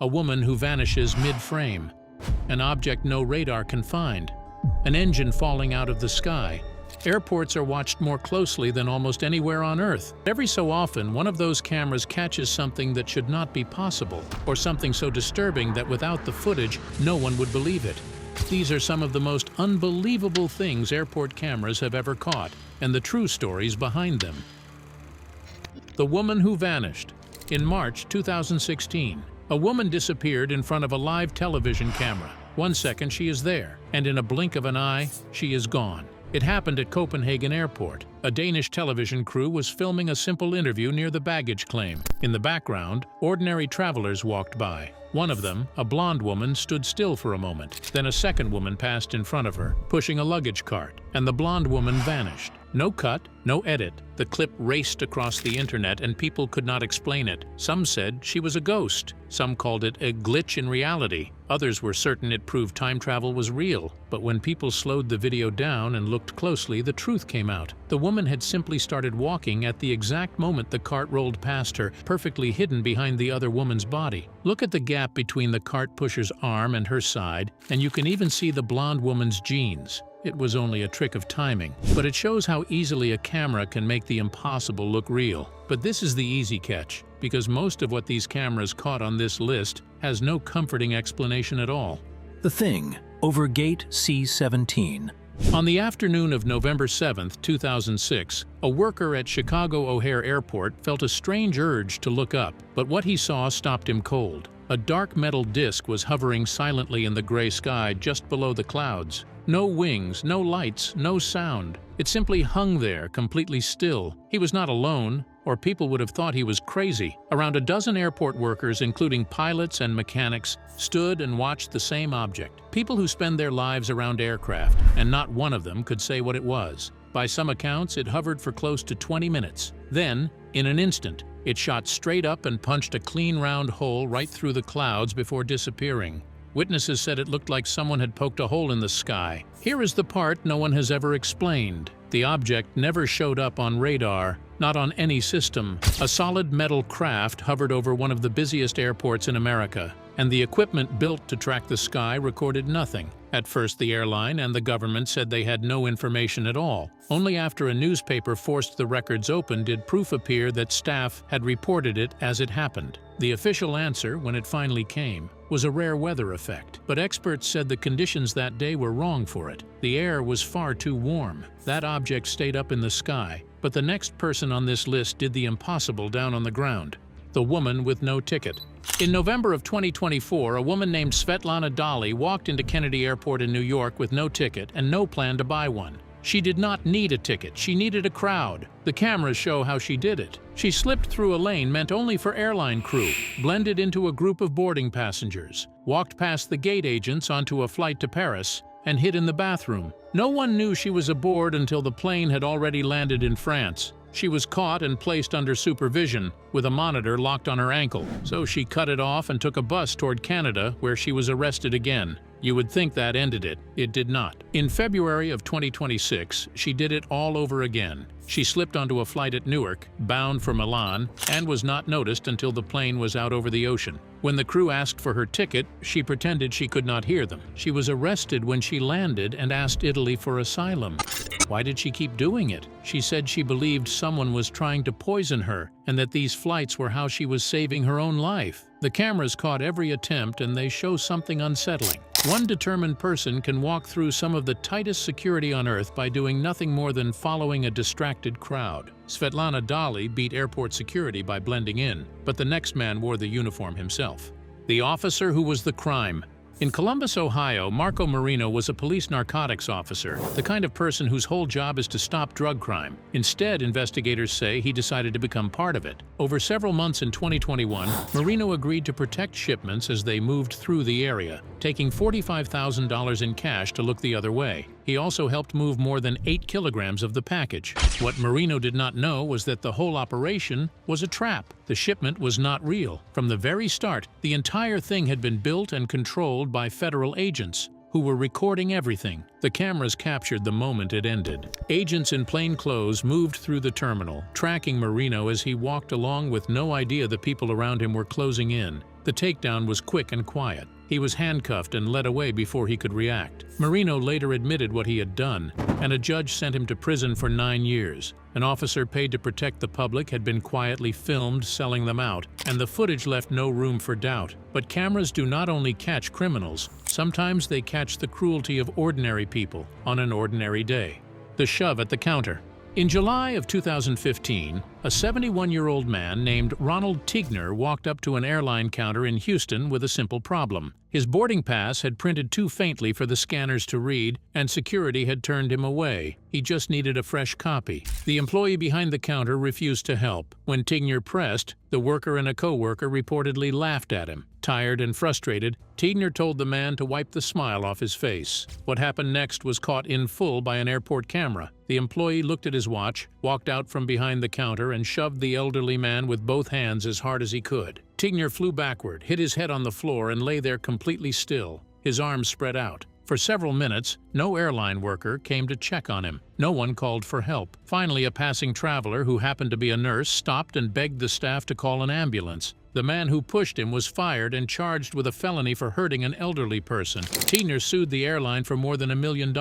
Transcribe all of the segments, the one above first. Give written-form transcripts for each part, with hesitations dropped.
A woman who vanishes mid-frame. An object no radar can find. An engine falling out of the sky. Airports are watched more closely than almost anywhere on Earth. Every so often, one of those cameras catches something that should not be possible, or something so disturbing that without the footage, no one would believe it. These are some of the most unbelievable things airport cameras have ever caught, and the true stories behind them. The woman who vanished. In March 2016, a woman disappeared in front of a live television camera. 1 second she is there, and in a blink of an eye, she is gone. It happened at Copenhagen Airport. A Danish television crew was filming a simple interview near the baggage claim. In the background, ordinary travelers walked by. One of them, a blonde woman, stood still for a moment. Then a second woman passed in front of her, pushing a luggage cart, and the blonde woman vanished. No cut, no edit. The clip raced across the internet and people could not explain it. Some said she was a ghost. Some called it a glitch in reality. Others were certain it proved time travel was real. But when people slowed the video down and looked closely, the truth came out. The woman had simply started walking at the exact moment the cart rolled past her, perfectly hidden behind the other woman's body. Look at the gap between the cart pusher's arm and her side, and you can even see the blonde woman's jeans. It was only a trick of timing, but it shows how easily a camera can make the impossible look real. But this is the easy catch, because most of what these cameras caught on this list has no comforting explanation at all. The Thing, over Gate C-17. On the afternoon of November 7, 2006, a worker at Chicago O'Hare Airport felt a strange urge to look up, but what he saw stopped him cold. A dark metal disc was hovering silently in the gray sky just below the clouds. No wings, no lights, no sound. It simply hung there, completely still. He was not alone, or people would have thought he was crazy. Around a dozen airport workers, including pilots and mechanics, stood and watched the same object. People who spend their lives around aircraft, and not one of them could say what it was. By some accounts, it hovered for close to 20 minutes. Then, in an instant, it shot straight up and punched a clean round hole right through the clouds before disappearing. Witnesses said it looked like someone had poked a hole in the sky. Here is the part no one has ever explained. The object never showed up on radar, not on any system. A solid metal craft hovered over one of the busiest airports in America, and the equipment built to track the sky recorded nothing. At first, the airline and the government said they had no information at all. Only after a newspaper forced the records open did proof appear that staff had reported it as it happened. The official answer, when it finally came, was a rare weather effect, but experts said the conditions that day were wrong for it. The air was far too warm. That object stayed up in the sky, but the next person on this list did the impossible down on the ground. The woman with no ticket. In November of 2024, a woman named Svetlana Dali walked into Kennedy Airport in New York with no ticket and no plan to buy one. She did not need a ticket, she needed a crowd. The cameras show how she did it. She slipped through a lane meant only for airline crew, blended into a group of boarding passengers, walked past the gate agents onto a flight to Paris, and hid in the bathroom. No one knew she was aboard until the plane had already landed in France. She was caught and placed under supervision, with a monitor locked on her ankle. So she cut it off and took a bus toward Canada, where she was arrested again. You would think that ended it. It did not. In February of 2026, she did it all over again. She slipped onto a flight at Newark, bound for Milan, and was not noticed until the plane was out over the ocean. When the crew asked for her ticket, she pretended she could not hear them. She was arrested when she landed and asked Italy for asylum. Why did she keep doing it? She said she believed someone was trying to poison her, and that these flights were how she was saving her own life. The cameras caught every attempt, and they show something unsettling. One determined person can walk through some of the tightest security on Earth by doing nothing more than following a distracted crowd. Svetlana Dali beat airport security by blending in, but the next man wore the uniform himself. The officer who was the crime. In Columbus, Ohio, Marco Marino was a police narcotics officer, the kind of person whose whole job is to stop drug crime. Instead, investigators say he decided to become part of it. Over several months in 2021, Marino agreed to protect shipments as they moved through the area, taking $45,000 in cash to look the other way. He also helped move more than 8 kilograms of the package. What Marino did not know was that the whole operation was a trap. The shipment was not real. From the very start, the entire thing had been built and controlled by federal agents who were recording everything. The cameras captured the moment it ended. Agents in plain clothes moved through the terminal, tracking Marino as he walked along with no idea the people around him were closing in. The takedown was quick and quiet. He was handcuffed and led away before he could react. Marino later admitted what he had done, and a judge sent him to prison for 9 years. An officer paid to protect the public had been quietly filmed selling them out, and the footage left no room for doubt. But cameras do not only catch criminals, sometimes they catch the cruelty of ordinary people on an ordinary day. The shove at the counter. In July of 2015, a 71-year-old man named Ronald Tigner walked up to an airline counter in Houston with a simple problem. His boarding pass had printed too faintly for the scanners to read, and security had turned him away. He just needed a fresh copy. The employee behind the counter refused to help. When Tigner pressed, the worker and a co-worker reportedly laughed at him. Tired and frustrated, Tigner told the man to wipe the smile off his face. What happened next was caught in full by an airport camera. The employee looked at his watch, walked out from behind the counter, and shoved the elderly man with both hands as hard as he could. Tigner flew backward, hit his head on the floor, and lay there completely still, his arms spread out. For several minutes, no airline worker came to check on him. No one called for help. Finally, a passing traveler who happened to be a nurse stopped and begged the staff to call an ambulance. The man who pushed him was fired and charged with a felony for hurting an elderly person. Tigner sued the airline for more than $1 million.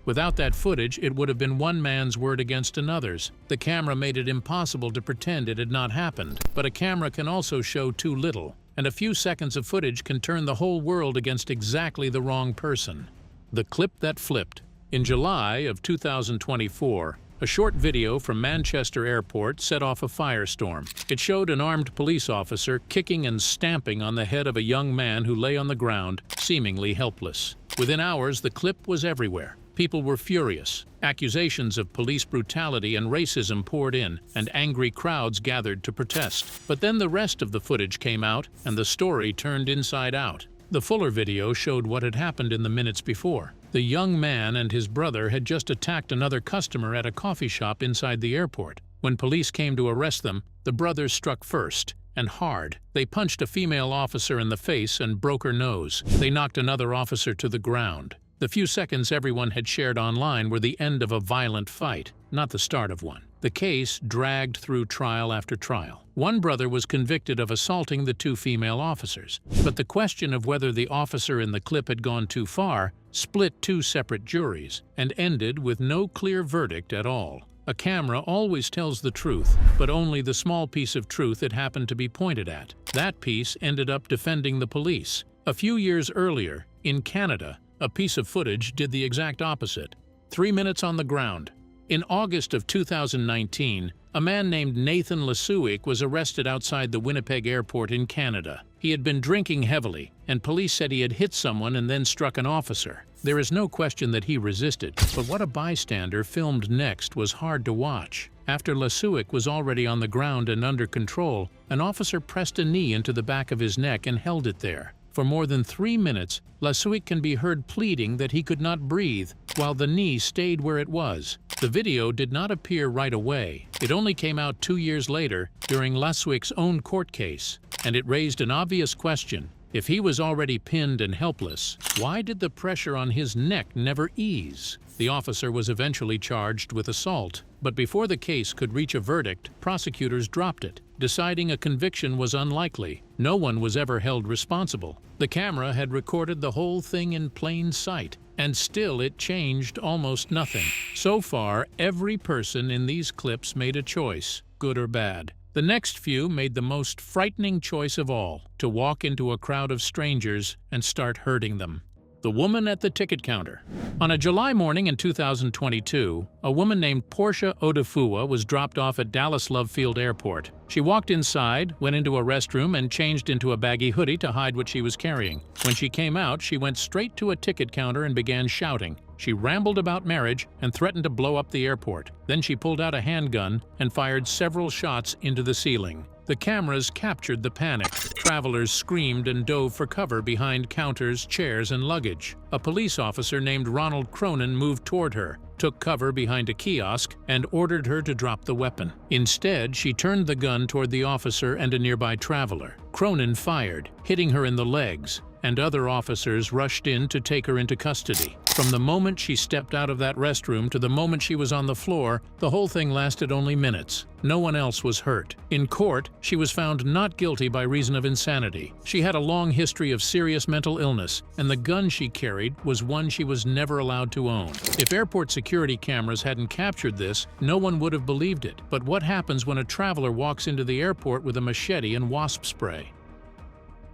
Without that footage, it would have been one man's word against another's. The camera made it impossible to pretend it had not happened. But a camera can also show too little, and a few seconds of footage can turn the whole world against exactly the wrong person. The clip that flipped. In July of 2024, a short video from Manchester Airport set off a firestorm. It showed an armed police officer kicking and stamping on the head of a young man who lay on the ground, seemingly helpless. Within hours, the clip was everywhere. People were furious. Accusations of police brutality and racism poured in, and angry crowds gathered to protest. But then the rest of the footage came out, and the story turned inside out. The fuller video showed what had happened in the minutes before. The young man and his brother had just attacked another customer at a coffee shop inside the airport. When police came to arrest them, the brothers struck first, and hard. They punched a female officer in the face and broke her nose. They knocked another officer to the ground. The few seconds everyone had shared online were the end of a violent fight, not the start of one. The case dragged through trial after trial. One brother was convicted of assaulting the two female officers, but the question of whether the officer in the clip had gone too far split two separate juries and ended with no clear verdict at all. A camera always tells the truth, but only the small piece of truth it happened to be pointed at. That piece ended up defending the police. A few years earlier, in Canada, a piece of footage did the exact opposite. 3 minutes on the ground. In August of 2019, a man named Nathan Lasuik was arrested outside the Winnipeg airport in Canada. He had been drinking heavily, and police said he had hit someone and then struck an officer. There is no question that he resisted, but what a bystander filmed next was hard to watch. After Lasuik was already on the ground and under control, an officer pressed a knee into the back of his neck and held it there. For more than 3 minutes, Lasuik can be heard pleading that he could not breathe, while the knee stayed where it was. The video did not appear right away. It only came out 2 years later, during Lasuik's own court case, and it raised an obvious question. If he was already pinned and helpless, why did the pressure on his neck never ease? The officer was eventually charged with assault, but before the case could reach a verdict, prosecutors dropped it, deciding a conviction was unlikely. No one was ever held responsible. The camera had recorded the whole thing in plain sight, and still it changed almost nothing. So far, every person in these clips made a choice, good or bad. The next few made the most frightening choice of all, to walk into a crowd of strangers and start hurting them. The woman at the ticket counter. On a July morning in 2022, a woman named Portia Odefua was dropped off at Dallas Love Field Airport. She walked inside, went into a restroom, and changed into a baggy hoodie to hide what she was carrying. When she came out, she went straight to a ticket counter and began shouting. She rambled about marriage and threatened to blow up the airport. Then she pulled out a handgun and fired several shots into the ceiling. The cameras captured the panic. Travelers screamed and dove for cover behind counters, chairs, and luggage. A police officer named Ronald Cronin moved toward her, took cover behind a kiosk, and ordered her to drop the weapon. Instead, she turned the gun toward the officer and a nearby traveler. Cronin fired, hitting her in the legs, and other officers rushed in to take her into custody. From the moment she stepped out of that restroom to the moment she was on the floor, the whole thing lasted only minutes. No one else was hurt. In court, she was found not guilty by reason of insanity. She had a long history of serious mental illness, and the gun she carried was one she was never allowed to own. If airport security cameras hadn't captured this, no one would have believed it. But what happens when a traveler walks into the airport with a machete and wasp spray?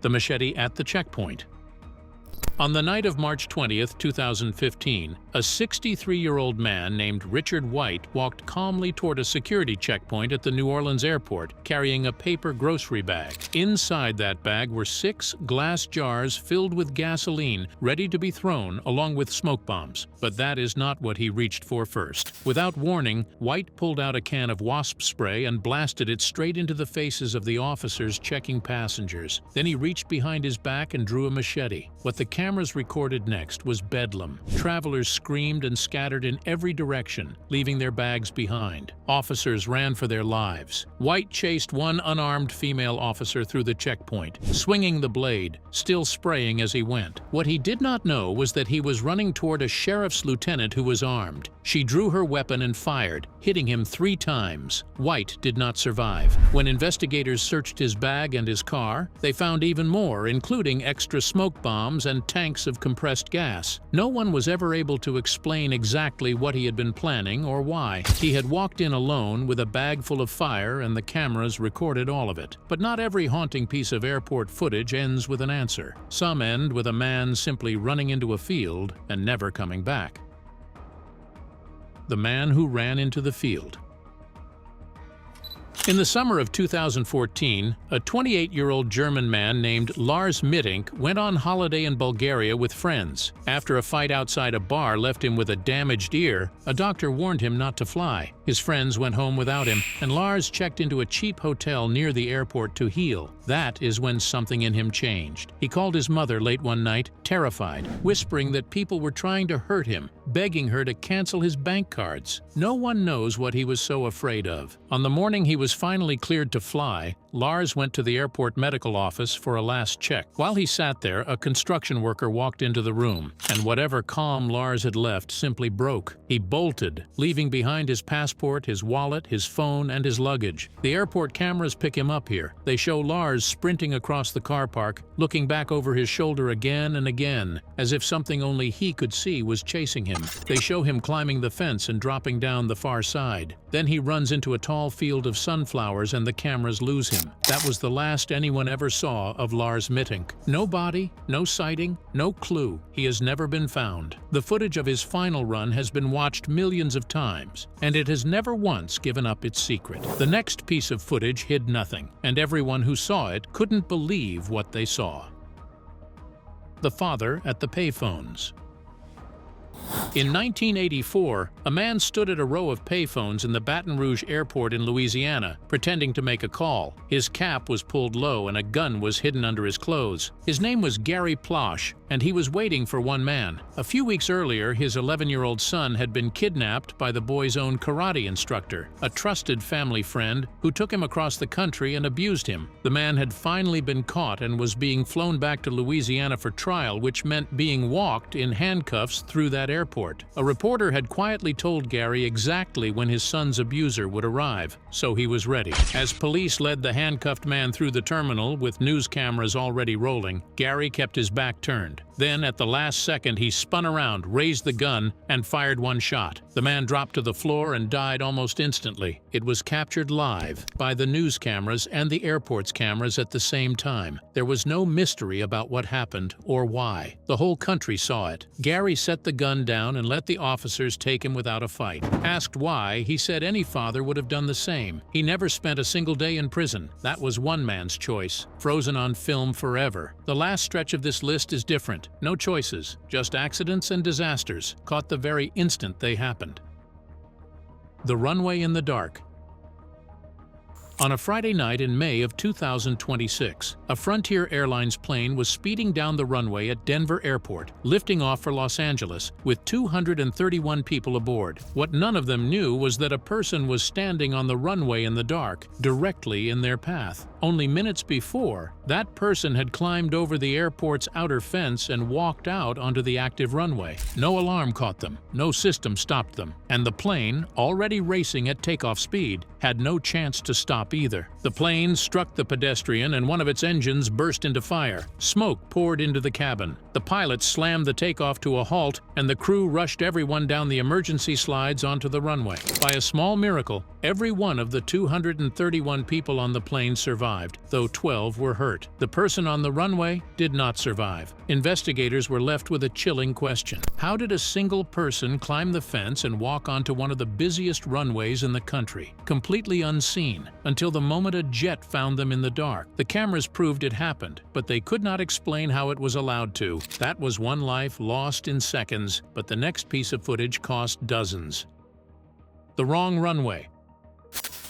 The machete at the checkpoint. On the night of March 20, 2015, a 63-year-old man named Richard White walked calmly toward a security checkpoint at the New Orleans airport, carrying a paper grocery bag. Inside that bag were 6 glass jars filled with gasoline, ready to be thrown, along with smoke bombs. But that is not what he reached for first. Without warning, White pulled out a can of wasp spray and blasted it straight into the faces of the officers checking passengers. Then he reached behind his back and drew a machete. What the cameras recorded next was bedlam. Travelers screamed and scattered in every direction, leaving their bags behind. Officers ran for their lives. White chased one unarmed female officer through the checkpoint, swinging the blade, still spraying as he went. What he did not know was that he was running toward a sheriff's lieutenant who was armed. She drew her weapon and fired, hitting him 3 times. White did not survive. When investigators searched his bag and his car, they found even more, including extra smoke bombs and tanks of compressed gas. No one was ever able to explain exactly what he had been planning or why. He had walked in alone with a bag full of fire, and the cameras recorded all of it. But not every haunting piece of airport footage ends with an answer. Some end with a man simply running into a field and never coming back. The man who ran into the field. In the summer of 2014, a 28-year-old German man named Lars Mittink went on holiday in Bulgaria with friends. After a fight outside a bar left him with a damaged ear, a doctor warned him not to fly. His friends went home without him, and Lars checked into a cheap hotel near the airport to heal. That is when something in him changed. He called his mother late one night, terrified, whispering that people were trying to hurt him, begging her to cancel his bank cards. No one knows what he was so afraid of. On the morning he was finally cleared to fly, Lars went to the airport medical office for a last check. While he sat there, a construction worker walked into the room, and whatever calm Lars had left simply broke. He bolted, leaving behind his passport, his wallet, his phone, and his luggage. The airport cameras pick him up here. They show Lars sprinting across the car park, looking back over his shoulder again and again, as if something only he could see was chasing him. They show him climbing the fence and dropping down the far side. Then he runs into a tall field of sunflowers and the cameras lose him. That was the last anyone ever saw of Lars Mittink. No body, no sighting, no clue. He has never been found. The footage of his final run has been watched millions of times, and it has never once given up its secret. The next piece of footage hid nothing, and everyone who saw it couldn't believe what they saw. The father at the payphones. In 1984, a man stood at a row of payphones in the Baton Rouge airport in Louisiana, pretending to make a call. His cap was pulled low and a gun was hidden under his clothes. His name was Gary Plosh, and he was waiting for one man. A few weeks earlier, his 11-year-old son had been kidnapped by the boy's own karate instructor, a trusted family friend who took him across the country and abused him. The man had finally been caught and was being flown back to Louisiana for trial, which meant being walked in handcuffs through that airport. A reporter had quietly told Gary exactly when his son's abuser would arrive, so he was ready. As police led the handcuffed man through the terminal with news cameras already rolling, Gary kept his back turned. Then, at the last second, he spun around, raised the gun, and fired one shot. The man dropped to the floor and died almost instantly. It was captured live by the news cameras and the airport's cameras at the same time. There was no mystery about what happened or why. The whole country saw it. Gary set the gun down and let the officers take him without a fight. Asked why, he said any father would have done the same. He never spent a single day in prison. That was one man's choice, frozen on film forever. The last stretch of this list is different. No choices, just accidents and disasters, caught the very instant they happened. The runway in the dark. On a Friday night in May of 2026, a Frontier Airlines plane was speeding down the runway at Denver Airport, lifting off for Los Angeles with 231 people aboard. What none of them knew was that a person was standing on the runway in the dark, directly in their path. Only minutes before, that person had climbed over the airport's outer fence and walked out onto the active runway. No alarm caught them, no system stopped them, and the plane, already racing at takeoff speed, had no chance to stop either. The plane struck the pedestrian and one of its engines burst into fire. Smoke poured into the cabin. The pilot slammed the takeoff to a halt, and the crew rushed everyone down the emergency slides onto the runway. By a small miracle, every one of the 231 people on the plane survived, though 12 were hurt. The person on the runway did not survive. Investigators were left with a chilling question. How did a single person climb the fence and walk onto one of the busiest runways in the country, completely unseen, until the moment a jet found them in the dark? The cameras proved it happened, but they could not explain how it was allowed to. That was one life lost in seconds, but the next piece of footage cost dozens. The wrong runway.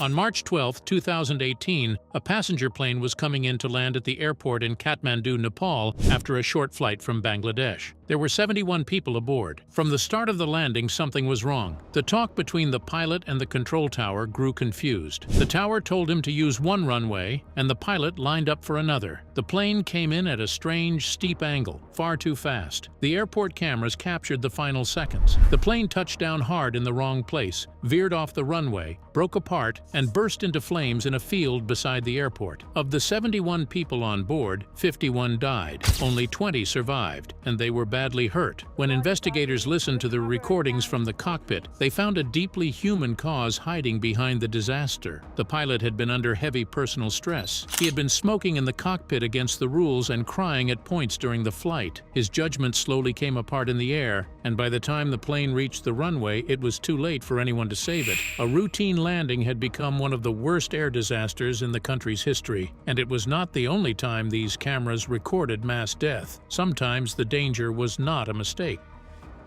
On March 12, 2018, a passenger plane was coming in to land at the airport in Kathmandu, Nepal, after a short flight from Bangladesh. There were 71 people aboard. From the start of the landing, something was wrong. The talk between the pilot and the control tower grew confused. The tower told him to use one runway, and the pilot lined up for another. The plane came in at a strange, steep angle, far too fast. The airport cameras captured the final seconds. The plane touched down hard in the wrong place, veered off the runway, broke apart, and burst into flames in a field beside the airport. Of the 71 people on board, 51 died. Only 20 survived, and they were badly hurt. When investigators listened to the recordings from the cockpit, they found a deeply human cause hiding behind the disaster. The pilot had been under heavy personal stress. He had been smoking in the cockpit against the rules and crying at points during the flight. His judgment slowly came apart in the air, and by the time the plane reached the runway, it was too late for anyone to save it. A routine landing had become one of the worst air disasters in the country's history, and it was not the only time these cameras recorded mass death. Sometimes the danger was not a mistake.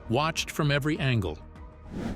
Watched from every angle.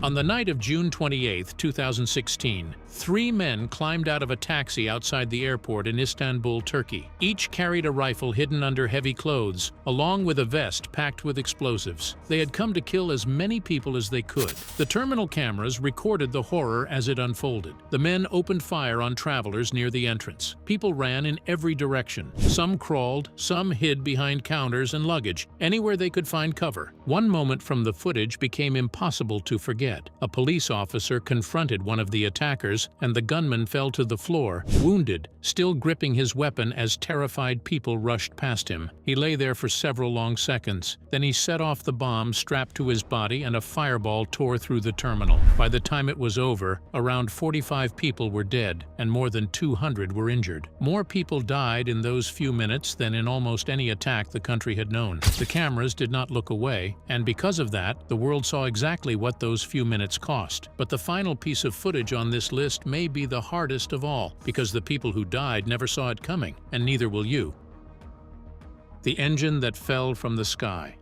On the night of June 28, 2016, 3 men climbed out of a taxi outside the airport in Istanbul, Turkey. Each carried a rifle hidden under heavy clothes, along with a vest packed with explosives. They had come to kill as many people as they could. The terminal cameras recorded the horror as it unfolded. The men opened fire on travelers near the entrance. People ran in every direction. Some crawled, some hid behind counters and luggage, anywhere they could find cover. One moment from the footage became impossible to forget. A police officer confronted one of the attackers, and the gunman fell to the floor, wounded, still gripping his weapon as terrified people rushed past him. He lay there for several long seconds. Then he set off the bomb strapped to his body, and a fireball tore through the terminal. By the time it was over, around 45 people were dead, and more than 200 were injured. More people died in those few minutes than in almost any attack the country had known. The cameras did not look away, and because of that, the world saw exactly what those few minutes cost. But the final piece of footage on this list may be the hardest of all, because the people who died never saw it coming, and neither will you. The engine that fell from the sky.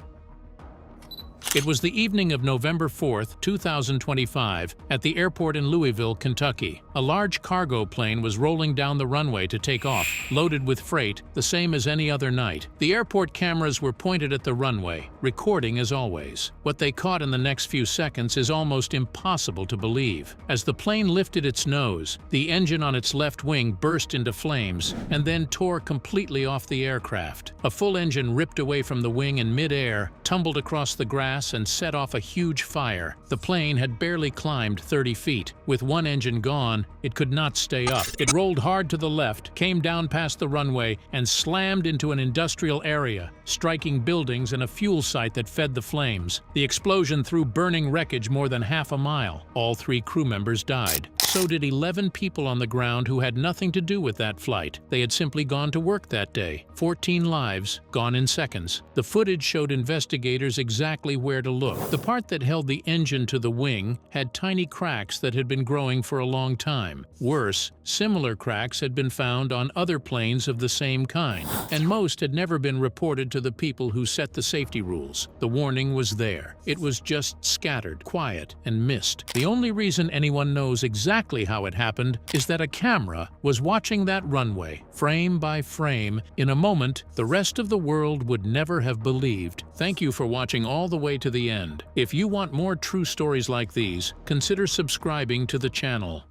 It was the evening of November 4, 2025, at the airport in Louisville, Kentucky. A large cargo plane was rolling down the runway to take off, loaded with freight, the same as any other night. The airport cameras were pointed at the runway, recording as always. What they caught in the next few seconds is almost impossible to believe. As the plane lifted its nose, the engine on its left wing burst into flames and then tore completely off the aircraft. A full engine ripped away from the wing in mid-air, tumbled across the grass, and set off a huge fire. The plane had barely climbed 30 feet. With one engine gone, it could not stay up. It rolled hard to the left, came down past the runway, and slammed into an industrial area, striking buildings and a fuel site that fed the flames. The explosion threw burning wreckage more than half a mile. All 3 crew members died. So did 11 people on the ground who had nothing to do with that flight. They had simply gone to work that day. 14 lives, gone in seconds. The footage showed investigators exactly where to look. The part that held the engine to the wing had tiny cracks that had been growing for a long time. Worse, similar cracks had been found on other planes of the same kind, and most had never been reported to the people who set the safety rules. The warning was there. It was just scattered, quiet, and missed. The only reason anyone knows exactly exactly how it happened is that a camera was watching that runway, frame by frame, in a moment the rest of the world would never have believed. Thank you for watching all the way to the end. If you want more true stories like these, consider subscribing to the channel.